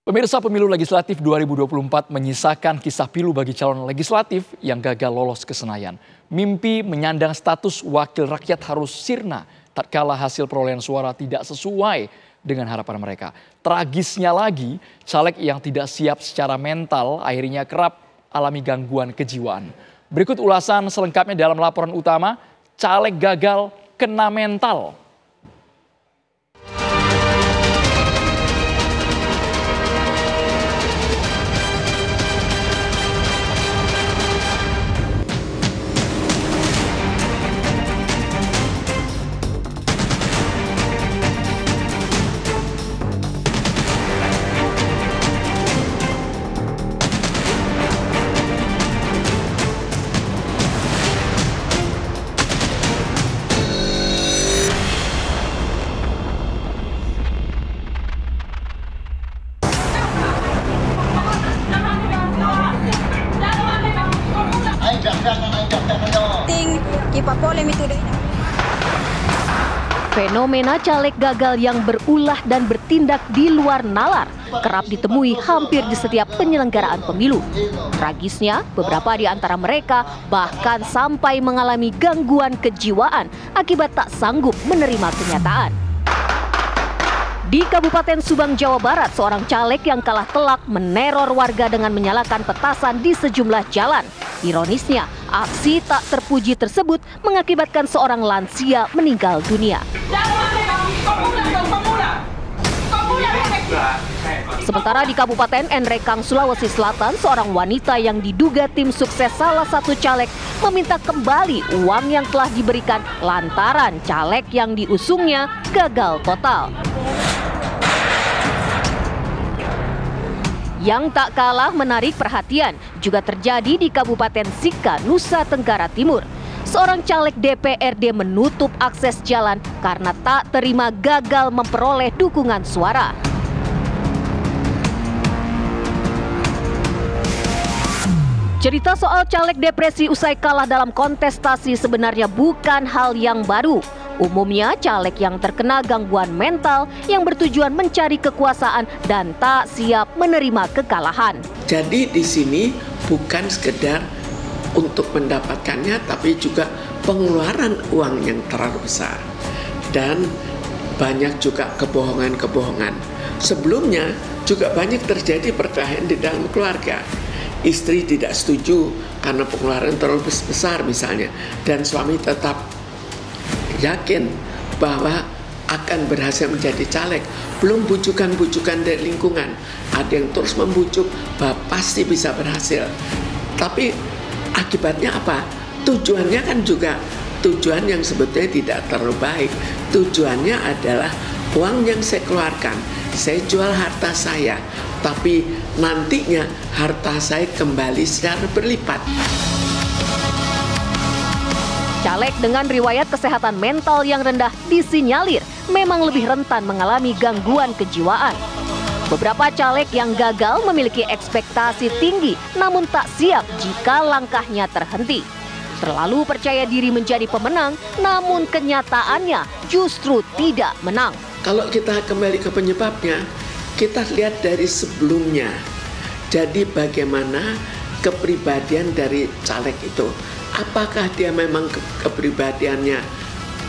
Pemirsa, pemilu legislatif 2024 menyisakan kisah pilu bagi calon legislatif yang gagal lolos ke Senayan. Mimpi menyandang status wakil rakyat harus sirna tatkala hasil perolehan suara tidak sesuai dengan harapan mereka. Tragisnya lagi, caleg yang tidak siap secara mental akhirnya kerap alami gangguan kejiwaan. Berikut ulasan selengkapnya dalam laporan utama, caleg gagal kena mental. Fenomena caleg gagal yang berulah dan bertindak di luar nalar kerap ditemui hampir di setiap penyelenggaraan pemilu. Tragisnya, beberapa di antara mereka bahkan sampai mengalami gangguan kejiwaan akibat tak sanggup menerima kenyataan. Di Kabupaten Subang, Jawa Barat, seorang caleg yang kalah telak meneror warga dengan menyalakan petasan di sejumlah jalan. Ironisnya, aksi tak terpuji tersebut mengakibatkan seorang lansia meninggal dunia. Sementara di Kabupaten Nrekang, Sulawesi Selatan, seorang wanita yang diduga tim sukses salah satu caleg meminta kembali uang yang telah diberikan lantaran caleg yang diusungnya gagal total. Yang tak kalah menarik perhatian juga terjadi di Kabupaten Sika, Nusa Tenggara Timur. Seorang caleg DPRD menutup akses jalan karena tak terima gagal memperoleh dukungan suara. Cerita soal caleg depresi usai kalah dalam kontestasi sebenarnya bukan hal yang baru. Umumnya caleg yang terkena gangguan mental yang bertujuan mencari kekuasaan dan tak siap menerima kekalahan. Jadi di sini bukan sekedar untuk mendapatkannya, tapi juga pengeluaran uang yang terlalu besar. Dan banyak juga kebohongan-kebohongan. Sebelumnya juga banyak terjadi perkelahian di dalam keluarga. Istri tidak setuju karena pengeluaran terlalu besar misalnya, dan suami tetap yakin bahwa akan berhasil menjadi caleg. Belum bujukan-bujukan dari lingkungan. Ada yang terus membujuk bahwa pasti bisa berhasil. Tapi akibatnya apa? Tujuannya kan juga tujuan yang sebetulnya tidak terlalu baik. Tujuannya adalah uang yang saya keluarkan, saya jual harta saya, tapi nantinya harta saya kembali secara berlipat. Caleg dengan riwayat kesehatan mental yang rendah disinyalir memang lebih rentan mengalami gangguan kejiwaan. Beberapa caleg yang gagal memiliki ekspektasi tinggi namun tak siap jika langkahnya terhenti. Terlalu percaya diri menjadi pemenang namun kenyataannya justru tidak menang. Kalau kita kembali ke penyebabnya, kita lihat dari sebelumnya. Jadi bagaimana kepribadian dari caleg itu? Apakah dia memang kepribadiannya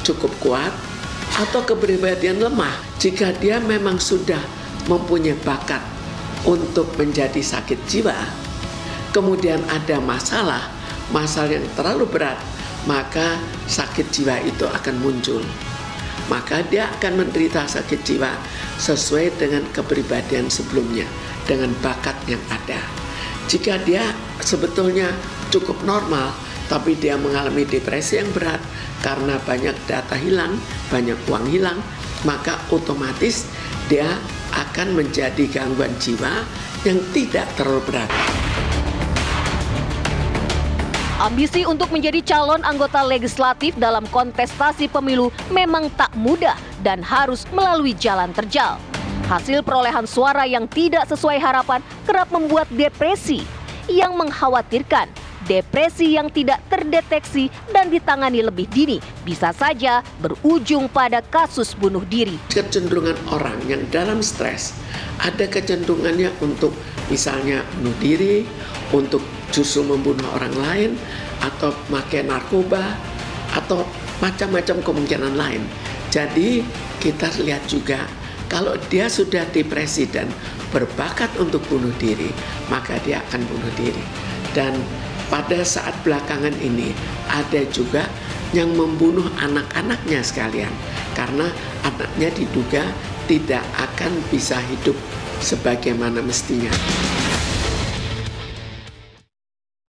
cukup kuat atau kepribadian lemah? Jika dia memang sudah mempunyai bakat untuk menjadi sakit jiwa, kemudian ada masalah yang terlalu berat, maka sakit jiwa itu akan muncul. Maka dia akan menderita sakit jiwa sesuai dengan kepribadian sebelumnya, dengan bakat yang ada. Jika dia sebetulnya cukup normal, tapi dia mengalami depresi yang berat karena banyak data hilang, banyak uang hilang, maka otomatis dia akan menjadi gangguan jiwa yang tidak terlalu berat. Ambisi untuk menjadi calon anggota legislatif dalam kontestasi pemilu memang tak mudah dan harus melalui jalan terjal. Hasil perolehan suara yang tidak sesuai harapan kerap membuat depresi. Yang mengkhawatirkan, depresi yang tidak terdeteksi dan ditangani lebih dini bisa saja berujung pada kasus bunuh diri. Kecenderungan orang yang dalam stres ada kecenderungannya untuk misalnya bunuh diri, untuk justru membunuh orang lain, atau pakai narkoba, atau macam-macam kemungkinan lain. Jadi kita lihat juga kalau dia sudah depresi dan berbakat untuk bunuh diri, maka dia akan bunuh diri. Dan pada saat belakangan ini ada juga yang membunuh anak-anaknya sekalian karena anaknya diduga tidak akan bisa hidup sebagaimana mestinya.